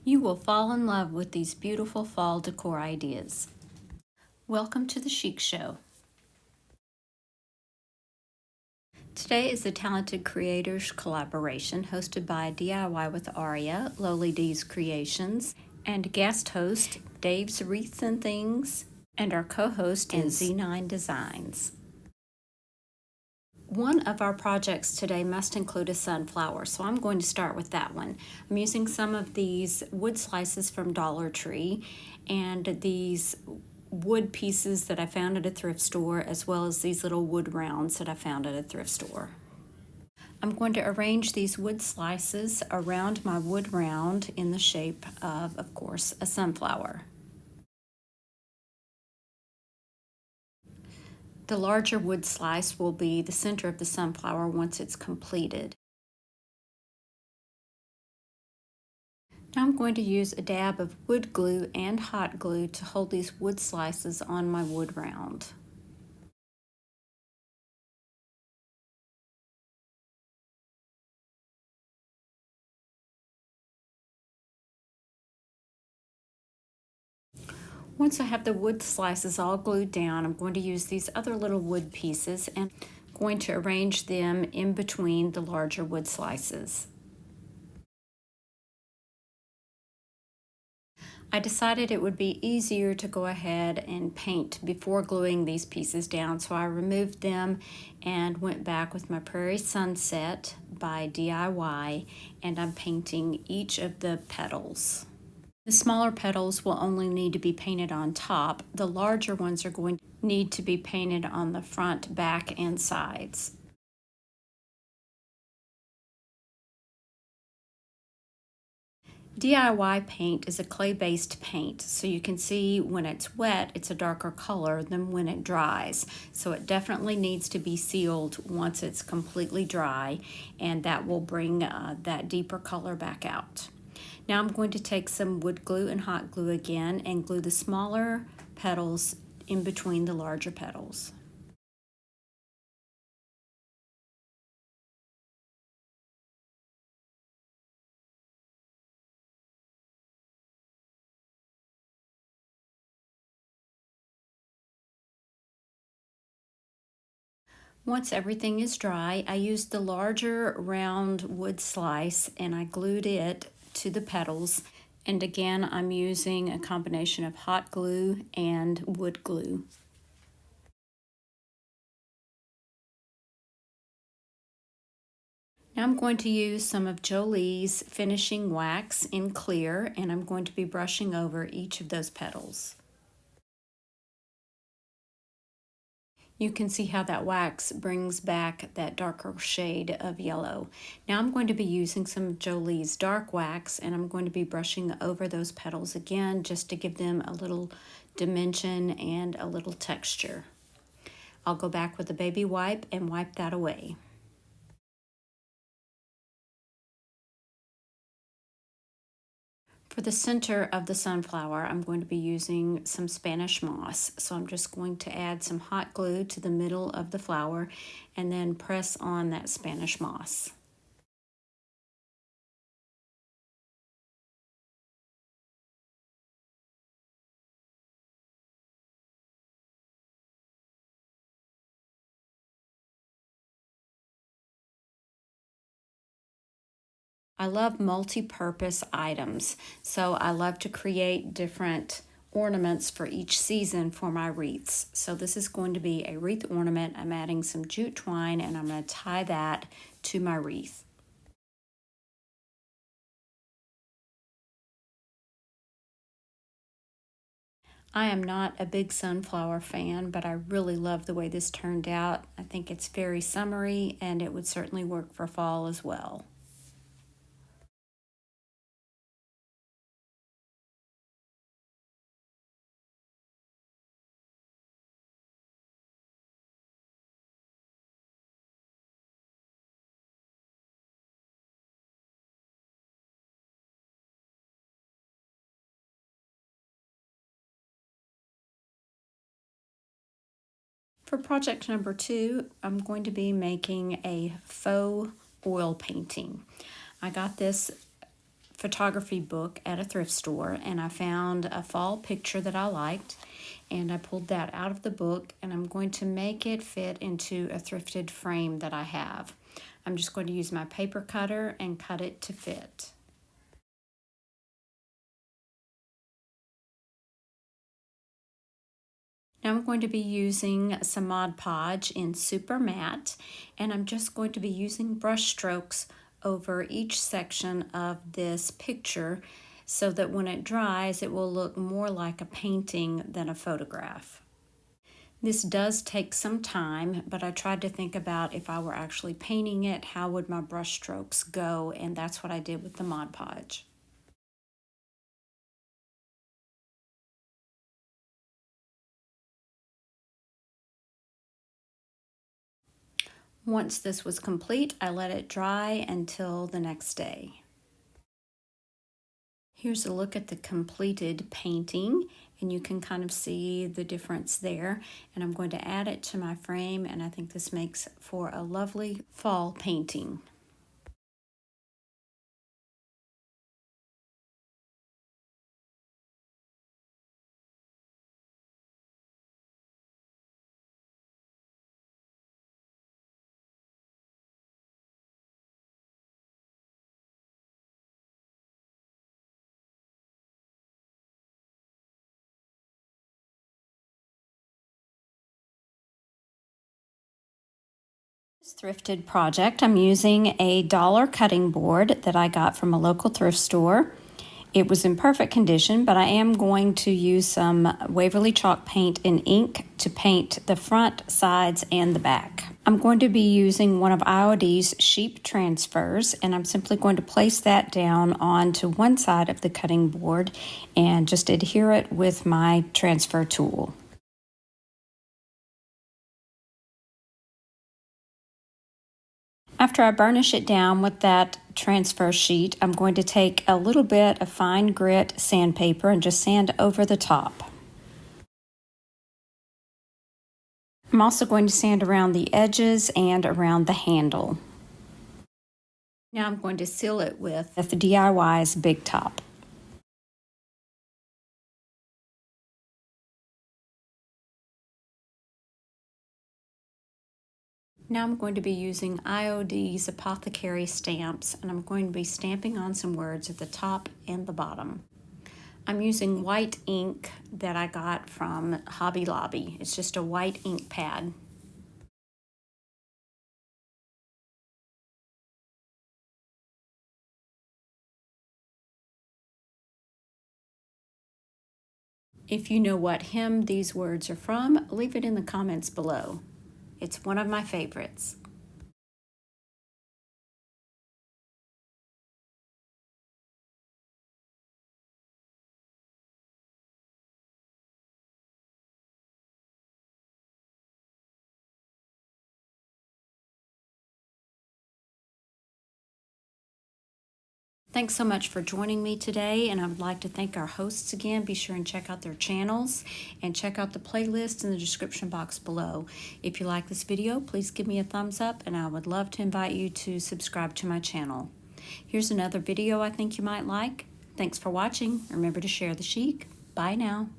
You will fall in love with these beautiful fall decor ideas. Welcome to the Chic Show. Today is the Talented Creators Collaboration hosted by DIY with Aria, Lowly D's Creations, and guest host Dave's Wreaths and Things, and our co-host is Z9 Designs. One of our projects today must include a sunflower, so I'm going to start with that one. I'm using some of these wood slices from Dollar Tree and these wood pieces that I found at a thrift store, as well as these little wood rounds that I found at a thrift store. I'm going to arrange these wood slices around my wood round in the shape of course, a sunflower. The larger wood slice will be the center of the sunflower once it's completed. Now I'm going to use a dab of wood glue and hot glue to hold these wood slices on my wood round. Once I have the wood slices all glued down, I'm going to use these other little wood pieces and I'm going to arrange them in between the larger wood slices. I decided it would be easier to go ahead and paint before gluing these pieces down, so I removed them and went back with my Prairie Sunset by DIY, and I'm painting each of the petals. The smaller petals will only need to be painted on top. The larger ones are going to need to be painted on the front, back, and sides. DIY paint is a clay-based paint, so you can see when it's wet, it's a darker color than when it dries. So it definitely needs to be sealed once it's completely dry, and that will bring that deeper color back out. Now I'm going to take some wood glue and hot glue again and glue the smaller petals in between the larger petals. Once everything is dry, I used the larger round wood slice and I glued it to the petals. And again, I'm using a combination of hot glue and wood glue. Now I'm going to use some of Jolie's finishing wax in clear, and I'm going to be brushing over each of those petals. You can see how that wax brings back that darker shade of yellow. Now I'm going to be using some of Jolie's dark wax, and I'm going to be brushing over those petals again just to give them a little dimension and a little texture. I'll go back with a baby wipe and wipe that away. For the center of the sunflower, I'm going to be using some Spanish moss. So I'm just going to add some hot glue to the middle of the flower and then press on that Spanish moss. I love multi-purpose items, so I love to create different ornaments for each season for my wreaths. So this is going to be a wreath ornament. I'm adding some jute twine and I'm going to tie that to my wreath. I am not a big sunflower fan, but I really love the way this turned out. I think it's very summery and it would certainly work for fall as well. For project number 2, I'm going to be making a faux oil painting. I got this photography book at a thrift store, and I found a fall picture that I liked, and I pulled that out of the book, and I'm going to make it fit into a thrifted frame that I have. I'm just going to use my paper cutter and cut it to fit. Now I'm going to be using some Mod Podge in Super Matte, and I'm just going to be using brush strokes over each section of this picture so that when it dries it will look more like a painting than a photograph. This does take some time, but I tried to think about if I were actually painting it, how would my brush strokes go, and that's what I did with the Mod Podge. Once this was complete, I let it dry until the next day. Here's a look at the completed painting, and you can kind of see the difference there. And I'm going to add it to my frame, and I think this makes for a lovely fall painting. This thrifted project, I'm using a dollar cutting board that I got from a local thrift store. It was in perfect condition, but I am going to use some Waverly chalk paint and ink to paint the front, sides, and the back. I'm going to be using one of IOD's sheep transfers, and I'm simply going to place that down onto one side of the cutting board and just adhere it with my transfer tool. After I burnish it down with that transfer sheet, I'm going to take a little bit of fine grit sandpaper and just sand over the top. I'm also going to sand around the edges and around the handle. Now I'm going to seal it with the DIY's Big Top. Now I'm going to be using IOD's Apothecary stamps, and I'm going to be stamping on some words at the top and the bottom. I'm using white ink that I got from Hobby Lobby. It's just a white ink pad. If you know what hymn these words are from, leave it in the comments below. It's one of my favorites. Thanks so much for joining me today, and I would like to thank our hosts again. Be sure and check out their channels and check out the playlist in the description box below. If you like this video, please give me a thumbs up, and I would love to invite you to subscribe to my channel. Here's another video I think you might like. Thanks for watching. Remember to share the chic. Bye now.